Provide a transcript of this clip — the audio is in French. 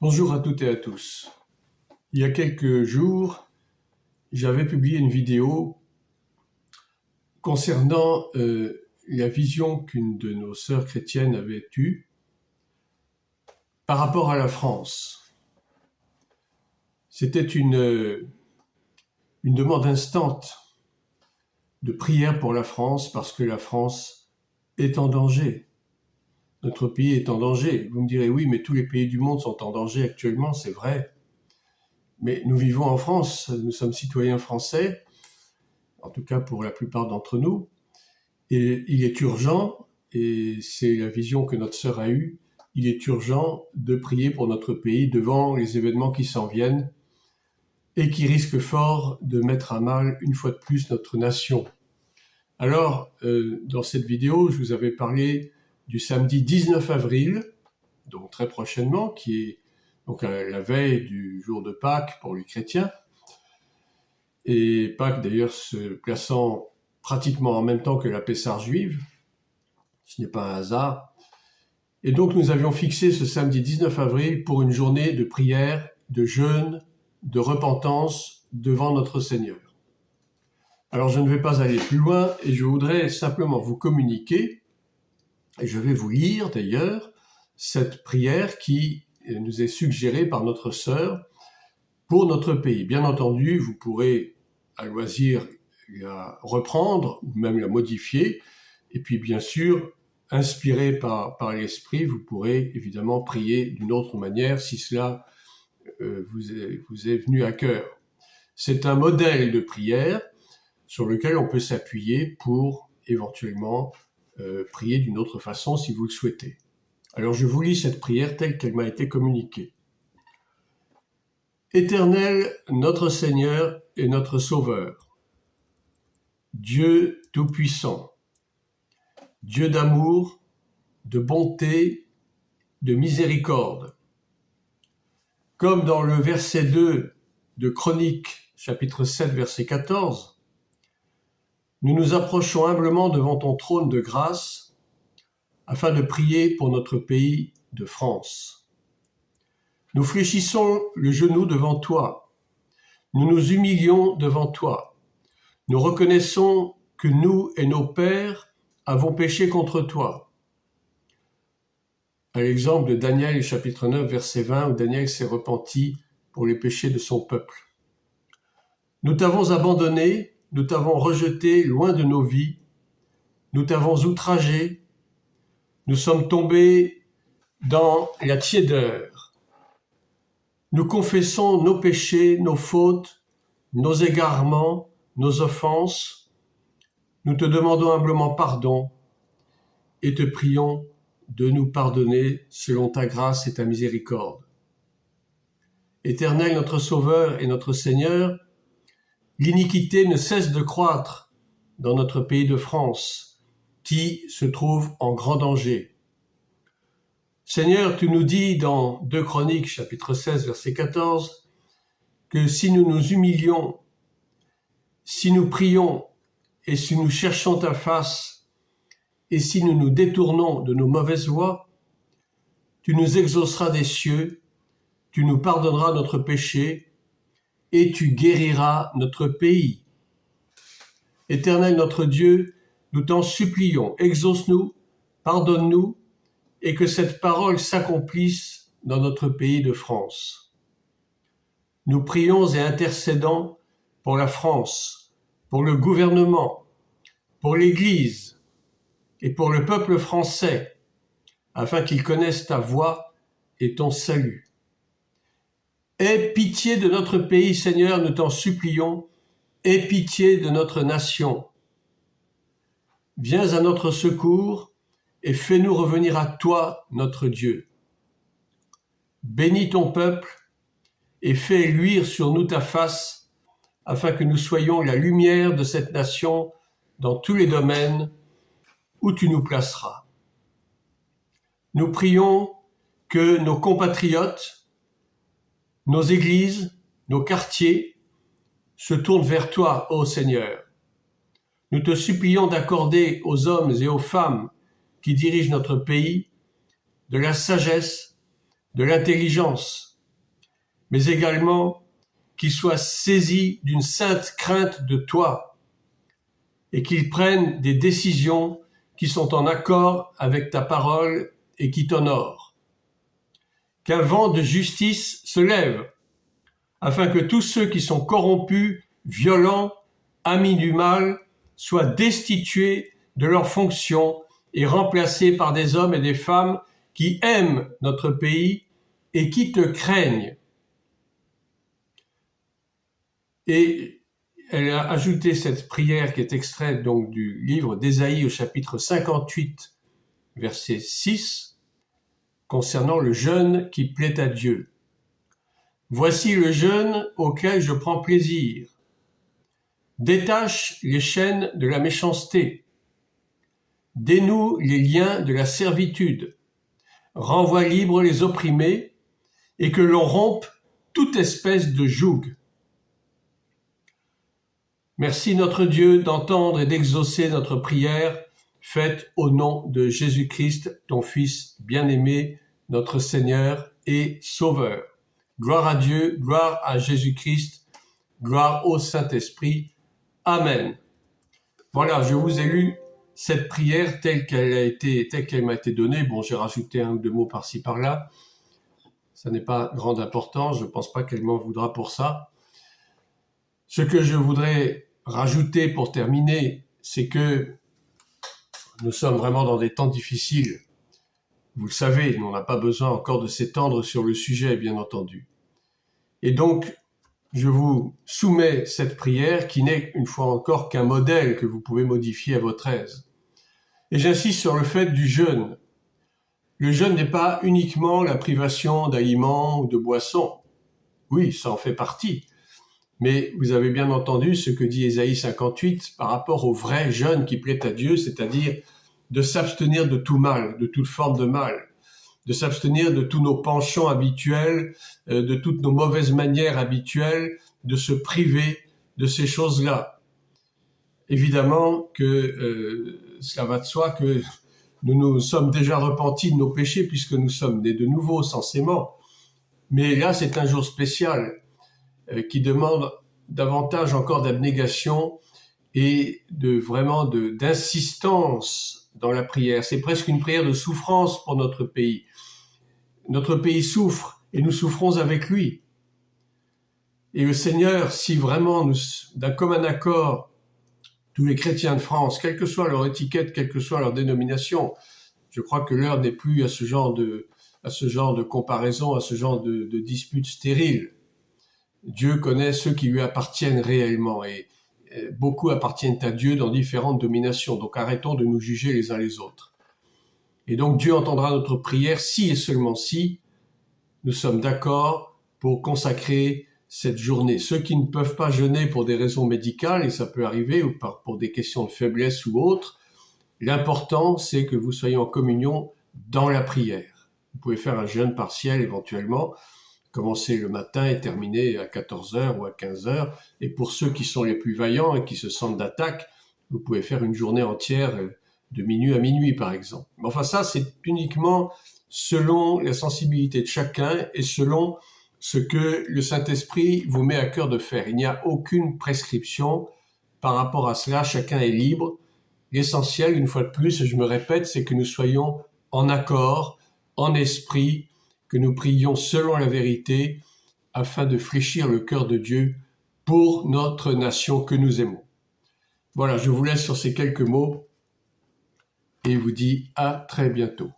Bonjour à toutes et à tous. Il y a quelques jours, j'avais publié une vidéo concernant la vision qu'une de nos sœurs chrétiennes avait eue par rapport à la France. C'était une demande instante de prière pour la France parce que la France est en danger. Notre pays est en danger. Vous me direz, oui, mais tous les pays du monde sont en danger actuellement, c'est vrai. Mais nous vivons en France, nous sommes citoyens français, en tout cas pour la plupart d'entre nous, et il est urgent, et c'est la vision que notre sœur a eue, il est urgent de prier pour notre pays devant les événements qui s'en viennent et qui risquent fort de mettre à mal une fois de plus notre nation. Alors, dans cette vidéo, je vous avais parlé du samedi 19 avril, donc très prochainement, qui est donc la veille du jour de Pâques pour les chrétiens, et Pâques d'ailleurs se plaçant pratiquement en même temps que la Pessah juive, ce n'est pas un hasard. Et donc nous avions fixé ce samedi 19 avril pour une journée de prière, de jeûne, de repentance devant notre Seigneur. Alors je ne vais pas aller plus loin et je voudrais simplement vous communiquer, et je vais vous lire d'ailleurs, cette prière qui nous est suggérée par notre sœur pour notre pays. Bien entendu, vous pourrez à loisir la reprendre ou même la modifier, et puis bien sûr, inspiré par l'Esprit, vous pourrez évidemment prier d'une autre manière si cela vous est venu à cœur. C'est un modèle de prière sur lequel on peut s'appuyer pour éventuellement prier d'une autre façon si vous le souhaitez. Alors je vous lis cette prière telle qu'elle m'a été communiquée. Éternel, notre Seigneur et notre Sauveur, Dieu Tout-Puissant, Dieu d'amour, de bonté, de miséricorde. Comme dans le verset 2 de Chroniques, chapitre 7, verset 14, nous nous approchons humblement devant ton trône de grâce afin de prier pour notre pays de France. Nous fléchissons le genou devant toi, nous nous humilions devant toi, nous reconnaissons que nous et nos pères avons péché contre toi. À l'exemple de Daniel chapitre 9 verset 20 où Daniel s'est repenti pour les péchés de son peuple. Nous t'avons abandonné, nous t'avons rejeté loin de nos vies, nous t'avons outragé, nous sommes tombés dans la tiédeur. Nous confessons nos péchés, nos fautes, nos égarements, nos offenses. Nous te demandons humblement pardon et te prions de nous pardonner selon ta grâce et ta miséricorde. Éternel, notre Sauveur et notre Seigneur, l'iniquité ne cesse de croître dans notre pays de France, qui se trouve en grand danger. Seigneur, tu nous dis dans 2 Chroniques, chapitre 16, verset 14, que si nous nous humilions, si nous prions et si nous cherchons ta face, et si nous nous détournons de nos mauvaises voies, tu nous exauceras des cieux, tu nous pardonneras notre péché, et tu guériras notre pays. Éternel notre Dieu, nous t'en supplions, exauce-nous, pardonne-nous, et que cette parole s'accomplisse dans notre pays de France. Nous prions et intercédons pour la France, pour le gouvernement, pour l'Église et pour le peuple français, afin qu'ils connaissent ta voix et ton salut. Aie pitié de notre pays, Seigneur, nous t'en supplions, aie pitié de notre nation. Viens à notre secours et fais-nous revenir à toi, notre Dieu. Bénis ton peuple et fais luire sur nous ta face, afin que nous soyons la lumière de cette nation dans tous les domaines où tu nous placeras. Nous prions que nos compatriotes, nos églises, nos quartiers se tournent vers toi, ô Seigneur. Nous te supplions d'accorder aux hommes et aux femmes qui dirigent notre pays de la sagesse, de l'intelligence, mais également qu'ils soient saisis d'une sainte crainte de toi et qu'ils prennent des décisions qui sont en accord avec ta parole et qui t'honorent. Qu'un vent de justice se lève, afin que tous ceux qui sont corrompus, violents, amis du mal, soient destitués de leurs fonctions et remplacés par des hommes et des femmes qui aiment notre pays et qui te craignent. Et elle a ajouté cette prière qui est extraite donc du livre d'Ésaïe au chapitre 58, verset 6, concernant le jeûne qui plaît à Dieu. Voici le jeûne auquel je prends plaisir. Détache les chaînes de la méchanceté. Dénoue les liens de la servitude. Renvoie libres les opprimés et que l'on rompe toute espèce de joug. Merci notre Dieu d'entendre et d'exaucer notre prière faite au nom de Jésus-Christ, ton Fils bien-aimé, notre Seigneur et Sauveur. Gloire à Dieu, gloire à Jésus-Christ, gloire au Saint-Esprit. Amen. Voilà, je vous ai lu cette prière telle qu'elle m'a été donnée. Bon, j'ai rajouté un ou deux mots par-ci par-là. Ça n'est pas grande importance, je ne pense pas qu'elle m'en voudra pour ça. Ce que je voudrais rajouter pour terminer, c'est que nous sommes vraiment dans des temps difficiles. Vous le savez, on n'a pas besoin encore de s'étendre sur le sujet, bien entendu. Et donc, je vous soumets cette prière qui n'est une fois encore qu'un modèle que vous pouvez modifier à votre aise. Et j'insiste sur le fait du jeûne. Le jeûne n'est pas uniquement la privation d'aliments ou de boissons. Oui, ça en fait partie. Mais vous avez bien entendu ce que dit Ésaïe 58 par rapport au vrai jeûne qui plaît à Dieu, c'est-à-dire de s'abstenir de tout mal, de toute forme de mal, de s'abstenir de tous nos penchants habituels, de toutes nos mauvaises manières habituelles, de se priver de ces choses-là. Évidemment que cela va de soi que nous nous sommes déjà repentis de nos péchés puisque nous sommes nés de nouveau, censément. Mais là, c'est un jour spécial qui demande davantage encore d'abnégation et d'insistance dans la prière. C'est presque une prière de souffrance pour notre pays. Notre pays souffre et nous souffrons avec lui. Et le Seigneur, si vraiment d'un commun accord, tous les chrétiens de France, quelle que soit leur étiquette, quelle que soit leur dénomination, je crois que l'heure n'est plus à ce genre de comparaison, à ce genre de dispute stérile. Dieu connaît ceux qui lui appartiennent réellement et beaucoup appartiennent à Dieu dans différentes dominations. Donc arrêtons de nous juger les uns les autres. Et donc Dieu entendra notre prière si et seulement si nous sommes d'accord pour consacrer cette journée. Ceux qui ne peuvent pas jeûner pour des raisons médicales, et ça peut arriver, ou pour des questions de faiblesse ou autres, l'important c'est que vous soyez en communion dans la prière. Vous pouvez faire un jeûne partiel éventuellement, commencer le matin et terminer à 14h ou à 15h. Et pour ceux qui sont les plus vaillants et qui se sentent d'attaque, vous pouvez faire une journée entière de minuit à minuit, par exemple. Mais enfin, ça, c'est uniquement selon la sensibilité de chacun et selon ce que le Saint-Esprit vous met à cœur de faire. Il n'y a aucune prescription par rapport à cela. Chacun est libre. L'essentiel, une fois de plus, et je me répète, c'est que nous soyons en accord, en esprit, que nous prions selon la vérité, afin de fléchir le cœur de Dieu pour notre nation que nous aimons. Voilà, je vous laisse sur ces quelques mots et vous dis à très bientôt.